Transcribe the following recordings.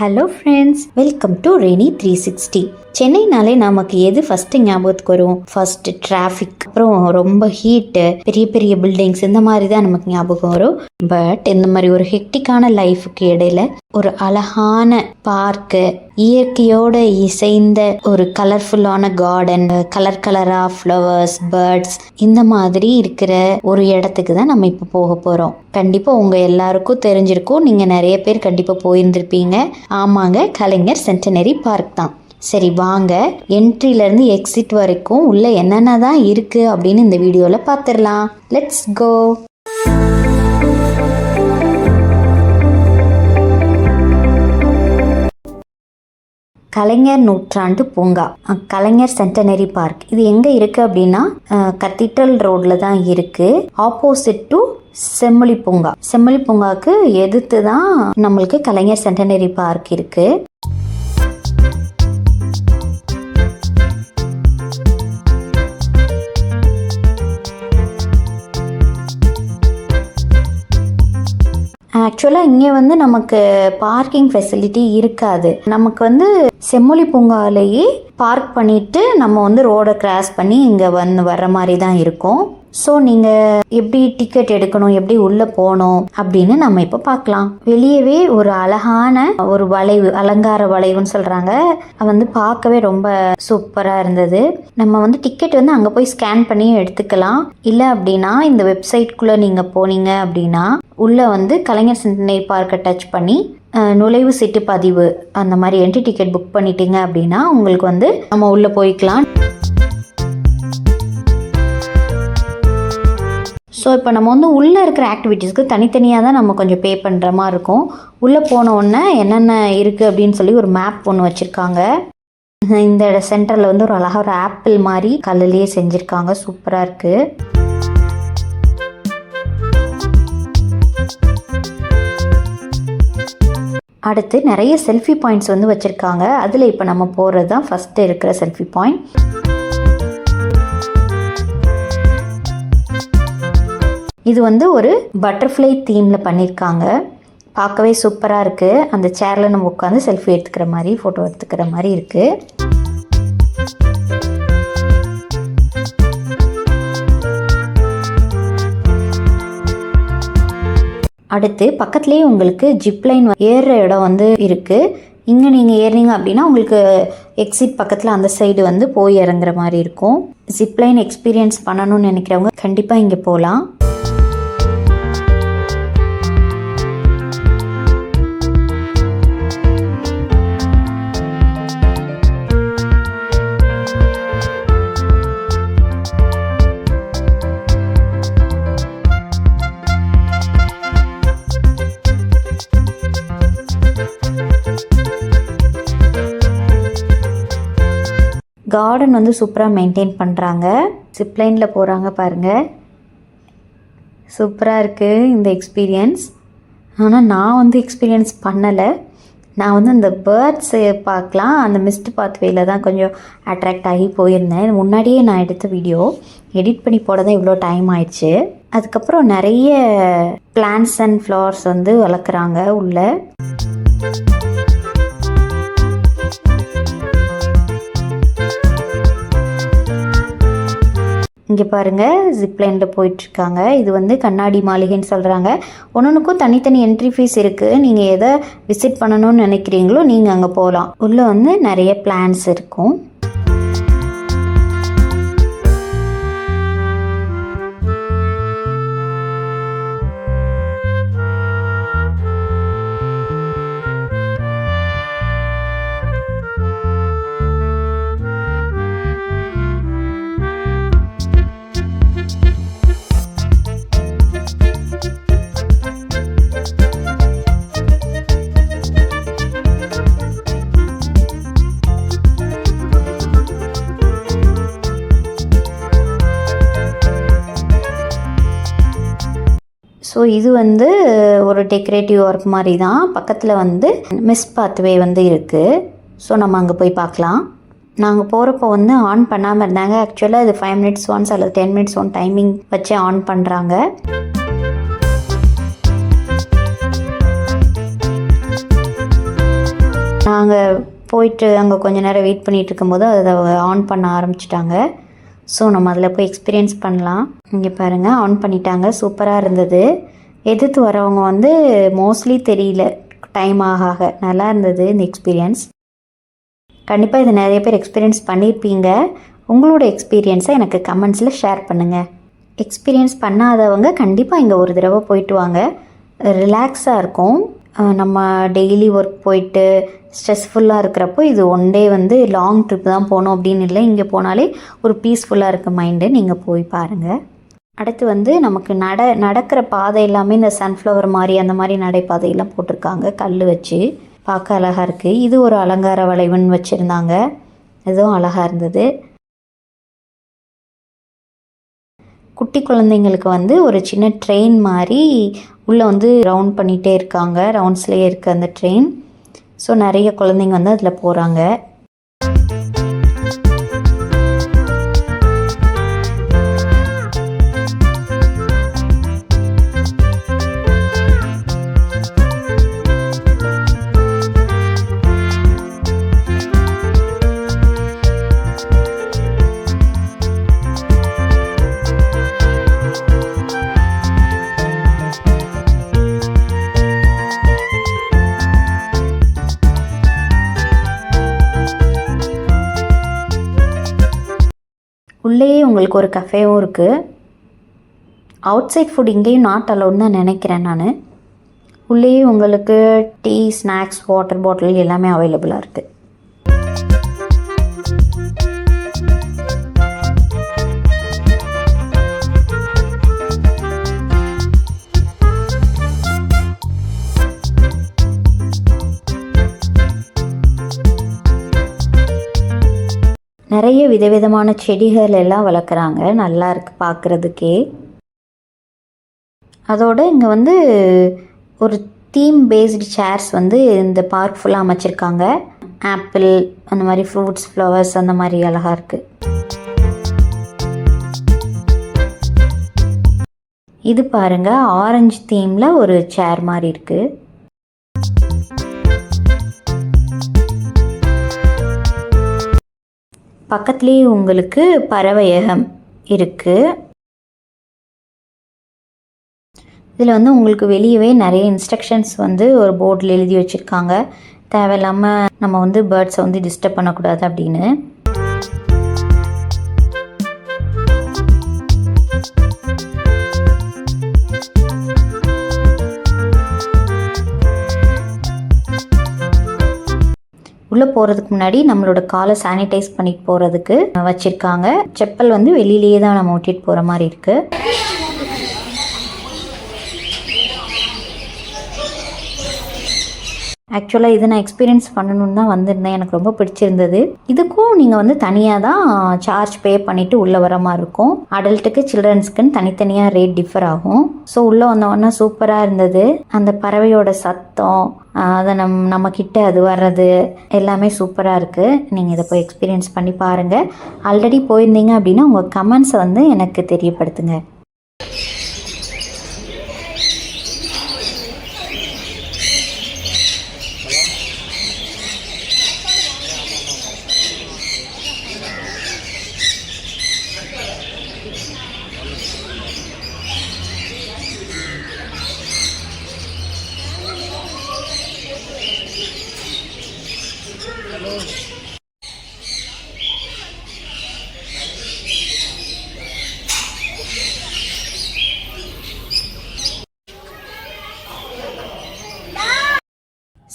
Hello friends, welcome to rainy 360. சென்னைனாலே நமக்கு எது first ஞாபகத்துக்கு வரும்? ஃபர்ஸ்ட் டிராஃபிக், அப்புறம் ரொம்ப ஹீட்டு, பெரிய பெரிய பில்டிங்ஸ், இந்த மாதிரி தான் நமக்கு ஞாபகம் வரும். பட் இந்த மாதிரி ஒரு ஹெக்டிக்கான லைஃபுக்கு இடையில ஒரு அழகான பார்க்கு, இயற்கையோட இசைந்த ஒரு கலர்ஃபுல்லான கார்டன், கலர் கலரா ஃப்ளவர்ஸ், பேர்ட்ஸ், இந்த மாதிரி இருக்கிற ஒரு இடத்துக்கு தான் நம்ம இப்போ போக போகிறோம். கண்டிப்பாக உங்கள் எல்லாருக்கும் தெரிஞ்சிருக்கும், நீங்கள் நிறைய பேர் கண்டிப்பாக போயிருந்திருப்பீங்க. ஆமாங்க, கலைஞர் சென்டினரி பார்க் தான். சரி வாங்க, என்ட்ரிலேருந்து எக்ஸிட் வரைக்கும் உள்ள என்னென்ன தான் இருக்குது அப்படின்னு இந்த வீடியோவில் பார்த்துடலாம். Let's go. கலைஞர் நூற்றாண்டு பூங்கா, கலைஞர் சென்டினரி பார்க். இது எங்கே இருக்குது அப்படின்னா கத்தீட்ரல் ரோடில் தான் இருக்குது, ஆப்போசிட் டு செம்மொழி பூங்கா. செம்மொழி பூங்காவுக்கு எதிர்த்து தான் நம்மளுக்கு கலைஞர் சென்டினரி பார்க் இருக்குது. ஆக்சுவலாக இங்கே வந்து நமக்கு பார்க்கிங் ஃபெசிலிட்டி இருக்காது. நமக்கு வந்து செம்மொழி பூங்காலேயே பார்க் பண்ணிவிட்டு நம்ம வந்து ரோடை கிராஸ் பண்ணி இங்கே வர்ற மாதிரி தான் இருக்கும். ஸோ நீங்கள் எப்படி டிக்கெட் எடுக்கணும், எப்படி உள்ளே போகணும் அப்படின்னு நம்ம இப்போ பார்க்கலாம். வெளியவே ஒரு அழகான ஒரு வளைவு, அலங்கார வளைவுன்னு சொல்கிறாங்க, அது வந்து பார்க்கவே ரொம்ப சூப்பராக இருந்தது. நம்ம வந்து டிக்கெட் வந்து அங்கே போய் ஸ்கேன் பண்ணி எடுத்துக்கலாம். இல்லை அப்படின்னா இந்த வெப்சைட்குள்ளே நீங்கள் போனீங்க அப்படின்னா உள்ளே வந்து கலைஞர் சென்டினரி பார்க்கை டச் பண்ணி நுழைவு சீட்டு பதிவு அந்த மாதிரி என்ட்ரி டிக்கெட் புக் பண்ணிட்டீங்க அப்படின்னா உங்களுக்கு வந்து நம்ம உள்ளே போய்க்கலாம். ஸோ இப்போ நம்ம வந்து உள்ளே இருக்கிற ஆக்டிவிட்டீஸ்க்கு தனித்தனியாக தான் நம்ம கொஞ்சம் பே பண்ணுற மாதிரி இருக்கும். உள்ளே போன உடனே என்னென்ன இருக்குது அப்படின்னு சொல்லி ஒரு மேப் ஒன்று வச்சுருக்காங்க. இந்த சென்டரில் வந்து ஒரு அழகாக ஒரு ஆப்பிள் மாதிரி கல்லுலேயே செஞ்சுருக்காங்க, சூப்பராக இருக்குது. அடுத்து நிறைய செல்ஃபி பாயிண்ட்ஸ் வந்து வச்சுருக்காங்க. அதில் இப்போ நம்ம போகிறது தான் ஃபஸ்ட்டு இருக்கிற செல்ஃபி பாயிண்ட். இது வந்து ஒரு பட்டர்ஃப்ளை தீமில் பண்ணியிருக்காங்க, பார்க்கவே சூப்பராக இருக்குது. அந்த சேரில் நம்ம உட்காந்து செல்ஃபி எடுத்துக்கிற மாதிரி, ஃபோட்டோ எடுத்துக்கிற மாதிரி இருக்குது. அடுத்து பக்கத்துலேயே உங்களுக்கு ஜிப்லைன் ஏறுற இடம் வந்து இருக்குது. இங்கே நீங்கள் ஏறினீங்க அப்படின்னா உங்களுக்கு எக்ஸிட் பக்கத்தில் அந்த சைடு வந்து போய் இறங்குற மாதிரி இருக்கும். ஜிப்லைன் எக்ஸ்பீரியன்ஸ் பண்ணணும்னு நினைக்கிறவங்க கண்டிப்பாக இங்கே போகலாம். கார்டன் வந்து சூப்பராக மெயின்டைன் பண்ணுறாங்க. ஜிப்லைனில் போகிறாங்க பாருங்கள், சூப்பராக இருக்குது இந்த எக்ஸ்பீரியன்ஸ். ஆனால் நான் வந்து எக்ஸ்பீரியன்ஸ் பண்ணலை. நான் வந்து அந்த பேர்ட்ஸை பார்க்கலாம், அந்த மிஸ்ட் பாத்வேயில் தான் கொஞ்சம் அட்ராக்ட் ஆகி போயிருந்தேன். முன்னாடியே நான் எடுத்த வீடியோ எடிட் பண்ணி போட தான் இவ்வளோ டைம் ஆயிடுச்சு. அதுக்கப்புறம் நிறைய பிளான்ட்ஸ் அண்ட் ஃப்ளவர்ஸ் வந்து வளர்க்குறாங்க உள்ள. இங்கே பாருங்கள், ஜிப்லைனில் போயிட்டுருக்காங்க. இது வந்து கண்ணாடி மாளிகைன்னு சொல்கிறாங்க. ஒன்றுக்கும் தனித்தனி என்ட்ரி ஃபீஸ் இருக்குது. நீங்கள் எதை விசிட் பண்ணணும்னு நினைக்கிறீங்களோ நீங்கள் அங்கே போகலாம். உள்ளே வந்து நிறைய பிளான்ஸ் இருக்கும். ஸோ இது வந்து ஒரு டெக்கரேட்டிவ் ஒர்க் மாதிரி தான். பக்கத்தில் வந்து மிஸ் பாத்வே வந்து இருக்குது. ஸோ நம்ம அங்கே போய் பார்க்கலாம். நாங்கள் போகிறப்போ வந்து ஆன் பண்ணாமல் இருந்தாங்க. ஆக்சுவலாக இது 5 minutes ஒன்ஸ் அல்லது 10 minutes ஒன் டைமிங் வச்சு ஆன் பண்ணுறாங்க. நாங்கள் போயிட்டு அங்கே கொஞ்சம் நேரம் வெயிட் பண்ணிகிட்டு இருக்கும்போது அதை ஆன் பண்ண ஆரம்பிச்சிட்டாங்க. ஸோ நம்ம அதில் போய் எக்ஸ்பீரியன்ஸ் பண்ணலாம். இங்கே பாருங்கள், ஆன் பண்ணிட்டாங்க. சூப்பராக இருந்தது. எதிர்த்து வரவங்க வந்து மோஸ்ட்லி தெரியல, டைம் ஆக நல்லா இருந்தது இந்த எக்ஸ்பீரியன்ஸ். கண்டிப்பாக இதை நிறைய பேர் எக்ஸ்பீரியன்ஸ் பண்ணியிருப்பீங்க. உங்களோட எக்ஸ்பீரியன்ஸை எனக்கு கமெண்ட்ஸில் ஷேர் பண்ணுங்கள். எக்ஸ்பீரியன்ஸ் பண்ணாதவங்க கண்டிப்பாக இங்கே ஒரு தடவை போயிட்டு வாங்க. ரிலாக்ஸாக இருக்கும். நம்ம டெய்லி ஒர்க் போயிட்டு ஸ்ட்ரெஸ்ஃபுல்லாக இருக்கிறப்போ இது ஒன் டே வந்து லாங் ட்ரிப் தான் போகணும் அப்படின்னு இல்லை, இங்கே போனாலே ஒரு பீஸ்ஃபுல்லாக இருக்க மைண்டு. நீங்கள் போய் பாருங்கள். அடுத்து வந்து நமக்கு நடக்கிற பாதை எல்லாமே இந்த சன்ஃப்ளவர் மாதிரி அந்த மாதிரி நடைபாதையெல்லாம் போட்டிருக்காங்க, கல் வச்சு பார்க்க அழகாக இருக்குது. இது ஒரு அலங்கார வளைவுன்னு வச்சுருந்தாங்க, இதுவும் அழகாக இருந்தது. குட்டி குழந்தைங்களுக்கு வந்து ஒரு சின்ன ட்ரெயின் மாதிரி உள்ளே வந்து ரவுண்ட் பண்ணிகிட்டே இருக்காங்க, ரவுண்ட்ஸ்லேயே இருக்குது அந்த ட்ரெயின். ஸோ நிறைய குழந்தைங்க வந்து அதில் போகிறாங்க. உள்ளேயே உங்களுக்கு ஒரு கஃபேவும் இருக்குது. அவுட் சைட் ஃபுட் இங்கேயும் நாட் அலவுட்னு தான் நினைக்கிறேன் நான். உள்ளேயே உங்களுக்கு டீ, ஸ்நாக்ஸ், வாட்டர் பாட்டில் எல்லாமே அவைலபிளாக இருக்குது. நிறைய விதவிதமான செடிகள் எல்லாம் வளர்க்குறாங்க, நல்லா இருக்குது பார்க்குறதுக்கே. அதோட இங்கே வந்து ஒரு தீம் பேஸ்டு சேர்ஸ் வந்து இந்த பார்க் ஃபுல்லாக அமைச்சிருக்காங்க. ஆப்பிள் அந்த மாதிரி ஃப்ரூட்ஸ், ஃப்ளவர்ஸ் அந்த மாதிரி அழகாக இருக்குது. இது பாருங்கள், ஆரஞ்சு தீமில் ஒரு சேர் மாதிரி இருக்குது. பக்கத்துலேயே உங்களுக்கு பறவையகம் இருக்குது. இதில் வந்து உங்களுக்கு வெளியவே நிறைய இன்ஸ்ட்ரக்ஷன்ஸ் வந்து ஒரு போர்டில் எழுதி வச்சுருக்காங்க. தேவையில்லாமல் நம்ம வந்து பேர்ட்ஸை வந்து டிஸ்டர்ப் பண்ணக்கூடாது அப்படின்னு. உள்ளே போகிறதுக்கு முன்னாடி நம்மளோட காலை சானிடைஸ் பண்ணிட்டு போகிறதுக்கு வச்சுருக்காங்க. செப்பல் வந்து வெளியிலேயே தான் நம்ம ஓட்டிகிட்டு போகிற மாதிரி இருக்குது. ஆக்சுவலாக இது நான் எக்ஸ்பீரியன்ஸ் பண்ணணுன்னு தான் வந்திருந்தேன், எனக்கு ரொம்ப பிடிச்சிருந்தது. இதுக்கும் நீங்கள் வந்து தனியாக தான் சார்ஜ் பே பண்ணிவிட்டு உள்ளே வர மாதிரி இருக்கும். அடல்ட்டுக்கு சில்ட்ரன்ஸ்க்குன்னு தனித்தனியாக ரேட் டிஃபர் ஆகும். ஸோ உள்ளே வந்தோன்னா சூப்பராக இருந்தது. அந்த பறவையோட சத்தம், அதை நம்ம கிட்ட அது வர்றது எல்லாமே சூப்பராக இருக்குது. நீங்கள் இதை போய் எக்ஸ்பீரியன்ஸ் பண்ணி பாருங்கள். ஆல்ரெடி போயிருந்தீங்க அப்படின்னா உங்கள் கமெண்ட்ஸை வந்து எனக்கு தெரியப்படுத்துங்க.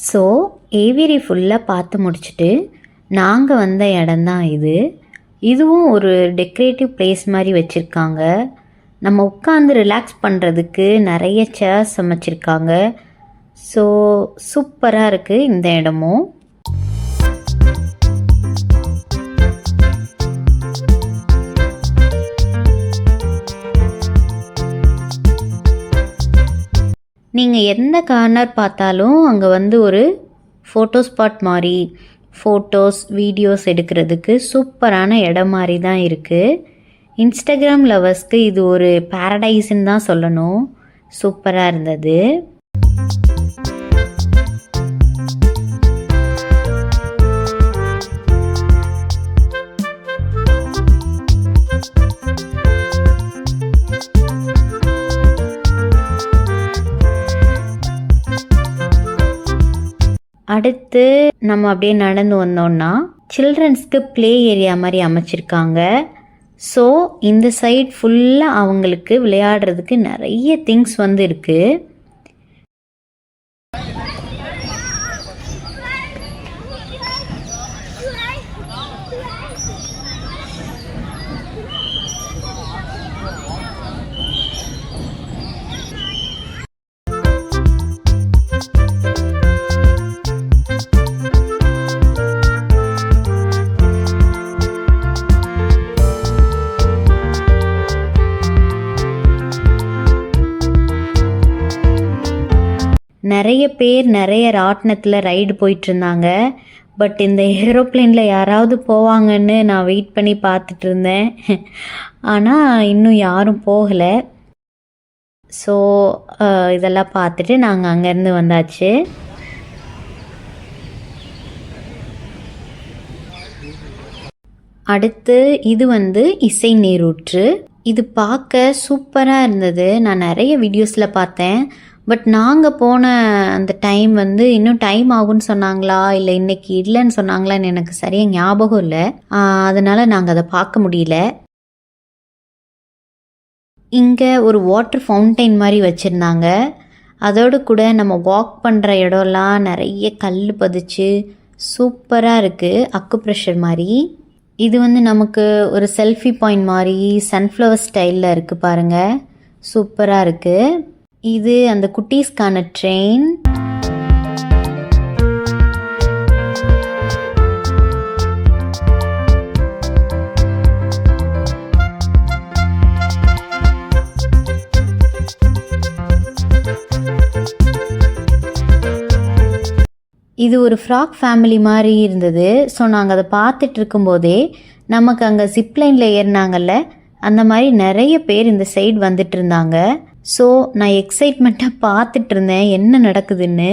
ஸோ ஏவிரி ஃபுல்லாக பார்த்து முடிச்சுட்டு நாங்கள் வந்த இடம்தான் இது. இதுவும் ஒரு டெக்கரேட்டிவ் பிளேஸ் மாதிரி வச்சுருக்காங்க. நம்ம உட்காந்து ரிலாக்ஸ் பண்ணுறதுக்கு நிறைய சேர்ஸ் அமைச்சிருக்காங்க. ஸோ சூப்பராக இருக்குது இந்த இடமும். நீங்கள் எந்த கார்னர் பார்த்தாலும் அங்கே வந்து ஒரு ஃபோட்டோ ஸ்பாட் மாதிரி ஃபோட்டோஸ், வீடியோஸ் எடுக்கிறதுக்கு சூப்பரான இடம் மாதிரி தான் இருக்குது. இன்ஸ்டாகிராம் லவர்ஸ்க்கு இது ஒரு பாரடைஸ்ன்னு தான் சொல்லணும். சூப்பராக இருந்தது. அடுத்து நம்ம அப்படியே நடந்து வந்தோம்னா சில்ட்ரன்ஸ்க்கு ப்ளே ஏரியா மாதிரி அமைச்சிருக்காங்க. ஸோ இந்த சைட் ஃபுல்லாக அவங்களுக்கு விளையாடுறதுக்கு நிறைய திங்ஸ் வந்து இருக்குது. நிறைய பேர் நிறைய ராட்டினத்தில் ரைடு போயிட்டுருந்தாங்க. பட் இந்த ஏரோப்ளேனில் யாராவது போவாங்கன்னு நான் வெயிட் பண்ணி பார்த்துட்டு இருந்தேன். ஆனால் இன்னும் யாரும் போகலை. ஸோ இதெல்லாம் பார்த்துட்டு நாங்கள் அங்கேருந்து வந்தாச்சு. அடுத்து இது வந்து இசை நீரூற்று. இது பார்க்க சூப்பராக இருந்தது. நான் நிறைய வீடியோஸில் பார்த்தேன். பட் நாங்கள் போன அந்த டைம் வந்து இன்னும் டைம் ஆகும்னு சொன்னாங்களா இல்லை இன்றைக்கி இல்லைன்னு சொன்னாங்களான்னு எனக்கு சரியாக ஞாபகம் இல்லை. அதனால் நாங்கள் அதை பார்க்க முடியல. இங்கே ஒரு வாட்டர் ஃபவுண்டைன் மாதிரி வச்சுருந்தாங்க. அதோடு கூட நம்ம வாக் பண்ணுற இடம்லாம் நிறைய கல் பதிச்சு சூப்பராக இருக்குது. அக்குப்ரெஷர் மாதிரி. இது வந்து நமக்கு ஒரு செல்ஃபி பாயிண்ட் மாதிரி சன்ஃப்ளவர் ஸ்டைலில் இருக்குது பாருங்கள். சூப்பராக இருக்குது. இது அந்த குட்டீஸ்க்கான ட்ரெயின். இது ஒரு ஃப்ராக் ஃபேமிலி மாதிரி இருந்தது. ஸோ நாங்கள் அதை பார்த்துட்டு இருக்கும்போதே நமக்கு அங்கே ஜிப்லைனில் ஏறினாங்கல்ல, அந்த மாதிரி நிறைய பேர் இந்த சைடு வந்துட்டு இருந்தாங்க. ஸோ நான் எக்ஸைட்மெண்ட்டாக பார்த்துட்டு இருந்தேன் என்ன நடக்குதுன்னு.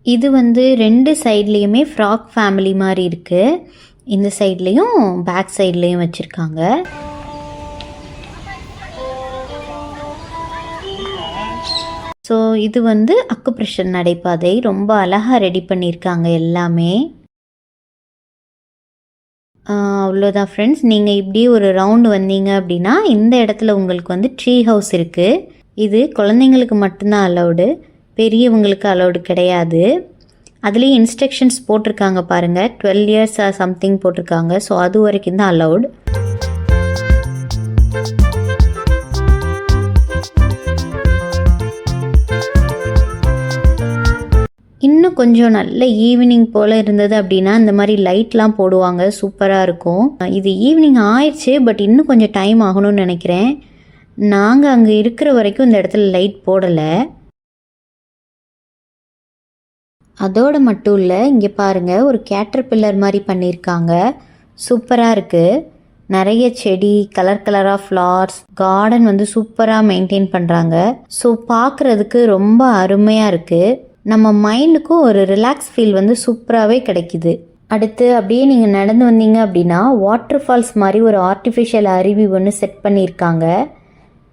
இது வந்து 2 சைட்லேயுமே ஃப்ராக் ஃபேமிலி மாதிரி இருக்குது. இந்த சைட்லேயும் பேக் சைட்லேயும் வச்சுருக்காங்க. ஸோ இது வந்து அக்குப்ரெஷர் நடைபாதை. ரொம்ப அழகாக ரெடி பண்ணியிருக்காங்க எல்லாமே. அவ்வளோதான் ஃப்ரெண்ட்ஸ். நீங்கள் இப்படி ஒரு ரவுண்டு வந்தீங்க அப்படின்னா இந்த இடத்துல உங்களுக்கு வந்து ட்ரீ ஹவுஸ் இருக்குது. இது குழந்தைங்களுக்கு மட்டும்தான் அலௌடு, பெரியவங்களுக்கு அலௌடு கிடையாது. அதுலேயும் இன்ஸ்ட்ரக்ஷன்ஸ் போட்டிருக்காங்க பாருங்கள். 12 இயர்ஸ் சம்திங் போட்டிருக்காங்க. ஸோ அது வரைக்கும் தான் அலௌடு. இன்னும் கொஞ்சம் நல்ல ஈவினிங் போல் இருந்தது அப்படின்னா இந்த மாதிரி லைட்லாம் போடுவாங்க. சூப்பராக இருக்கும். இது ஈவினிங் ஆயிடுச்சு. பட் இன்னும் கொஞ்சம் டைம் ஆகணும்னு நினைக்கிறேன். நாங்கள் அங்கே இருக்கிற வரைக்கும் இந்த இடத்துல லைட் போடலை. அதோடு மட்டும் இல்லை, இங்கே பாருங்கள் ஒரு கேட்டர்பில்லர் மாதிரி பண்ணியிருக்காங்க. சூப்பராக இருக்குது. நிறைய செடி, கலர் கலராக ஃப்ளார்ஸ், கார்டன் வந்து சூப்பராக மெயின்டைன் பண்ணுறாங்க. ஸோ பார்க்குறதுக்கு ரொம்ப அருமையாக இருக்குது. நம்ம மைண்டுக்கும் ஒரு ரிலாக்ஸ் ஃபீல் வந்து சூப்பராகவே கிடைக்குது. அடுத்து அப்படியே நீங்கள் நடந்து வந்தீங்க அப்படின்னா வாட்டர் ஃபால்ஸ் மாதிரி ஒரு ஆர்டிஃபிஷியல் அருவி ஒன்று செட் பண்ணியிருக்காங்க.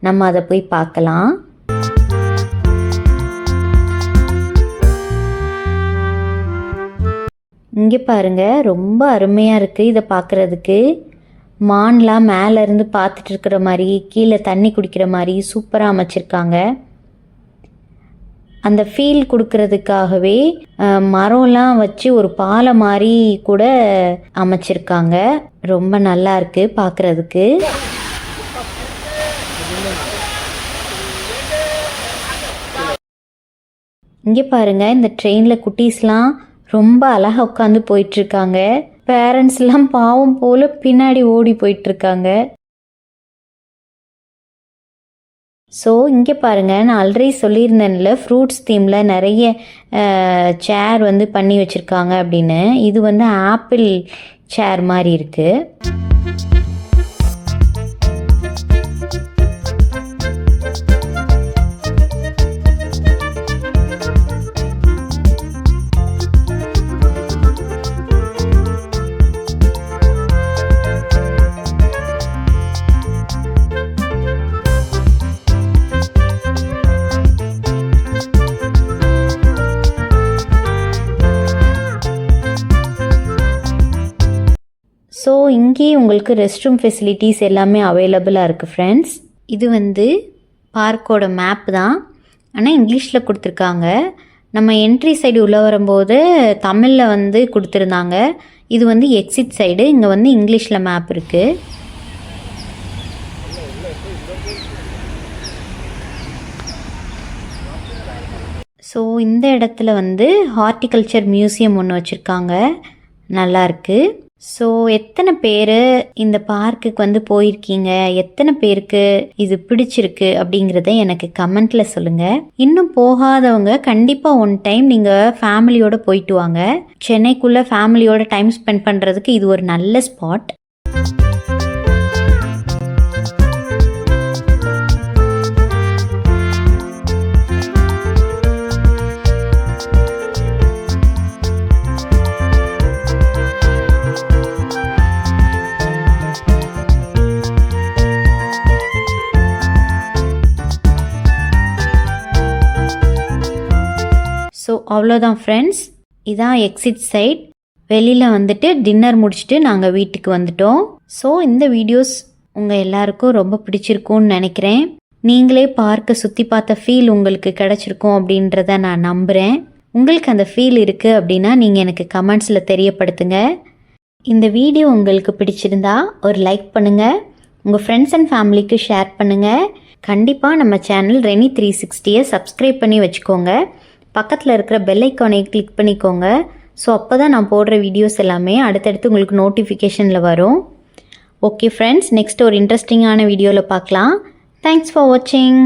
நம்ம அதை போய் பார்க்கலாம். இங்கே பாருங்கள் ரொம்ப அருமையாக இருக்குது. இதை பார்க்குறதுக்கு மான்லாம் மேலேருந்து பார்த்துட்டு இருக்கிற மாதிரி, கீழே தண்ணி குடிக்கிற மாதிரி சூப்பராக அமைச்சிருக்காங்க. அந்த ஃபீல் கொடுக்கறதுக்காகவே மரம்லாம் வச்சு ஒரு பாலை மாதிரி கூட அமைச்சிருக்காங்க. ரொம்ப நல்லா இருக்குது பார்க்குறதுக்கு. இங்கே பாருங்கள், இந்த ட்ரெயினில் குட்டீஸ்லாம் ரொம்ப அழகாக உட்காந்து போயிட்டுருக்காங்க. பேரண்ட்ஸ்லாம் பாவம் போல் பின்னாடி ஓடி போயிட்டுருக்காங்க. ஸோ இங்கே பாருங்கள், நான் ஆல்ரெடி சொல்லியிருந்தேன்ல ஃப்ரூட்ஸ் தீமில் நிறைய சேர் வந்து பண்ணி வச்சுருக்காங்க அப்படின்னு. இது வந்து ஆப்பிள் சேர் மாதிரி இருக்குது. இங்கேயே உங்களுக்கு ரெஸ்ட் ரூம் ஃபெசிலிட்டிஸ் எல்லாமே அவைலபிளாக இருக்குது ஃப்ரெண்ட்ஸ். இது வந்து பார்க்கோட மேப் தான், ஆனால் இங்கிலீஷில் கொடுத்துருக்காங்க. நம்ம என்ட்ரி சைடு உள்ளே வரும்போது தமிழில் வந்து கொடுத்துருந்தாங்க. இது வந்து எக்ஸிட் சைடு, இங்கே வந்து இங்கிலீஷில் மேப் இருக்குது. ஸோ இந்த இடத்துல வந்து ஹார்டிகல்ச்சர் மியூசியம் ஒன்று வச்சுருக்காங்க, நல்லாயிருக்கு. ஸோ எத்தனை பேர் இந்த பார்க்குக்கு வந்து போயிருக்கீங்க, எத்தனை பேருக்கு இது பிடிச்சிருக்கு அப்படிங்கிறத எனக்கு கமெண்ட்டில் சொல்லுங்கள். இன்னும் போகாதவங்க கண்டிப்பாக ஒன் டைம் நீங்கள் ஃபேமிலியோடு போயிட்டு வாங்க. சென்னைக்குள்ளே ஃபேமிலியோட டைம் ஸ்பெண்ட் பண்ணுறதுக்கு இது ஒரு நல்ல ஸ்பாட். ஸோ அவ்வளோதான் ஃப்ரெண்ட்ஸ், இதான் எக்ஸிட் சைட். வெளியில் வந்துட்டு டின்னர் முடிச்சுட்டு நாங்கள் வீட்டுக்கு வந்துட்டோம். ஸோ இந்த வீடியோஸ் உங்கள் எல்லாருக்கும் ரொம்ப பிடிச்சிருக்கும்னு நினைக்கிறேன். நீங்களே பார்க்க சுற்றி பார்த்த ஃபீல் உங்களுக்கு கிடச்சிருக்கும் அப்படின்றத நான் நம்புகிறேன். உங்களுக்கு அந்த ஃபீல் இருக்குது அப்படின்னா நீங்கள் எனக்கு கமெண்ட்ஸில் தெரியப்படுத்துங்க. இந்த வீடியோ உங்களுக்கு பிடிச்சிருந்தா ஒரு லைக் பண்ணுங்கள், உங்கள் ஃப்ரெண்ட்ஸ் அண்ட் ஃபேமிலிக்கு ஷேர் பண்ணுங்கள். கண்டிப்பாக நம்ம சேனல் ரெனி 360 சப்ஸ்கிரைப் பண்ணி வச்சுக்கோங்க. பக்கத்தில் இருக்கிற பெல் ஐக்கானை கிளிக் பண்ணிக்கோங்க. ஸோ அப்போ தான் நான் போடுற வீடியோஸ் எல்லாமே அடுத்தடுத்து உங்களுக்கு நோட்டிஃபிகேஷனில் வரும். ஓகே ஃப்ரெண்ட்ஸ், நெக்ஸ்ட் ஒரு இன்ட்ரெஸ்டிங்கான வீடியோவில் பார்க்கலாம். தேங்க்ஸ் ஃபார் வாட்சிங்.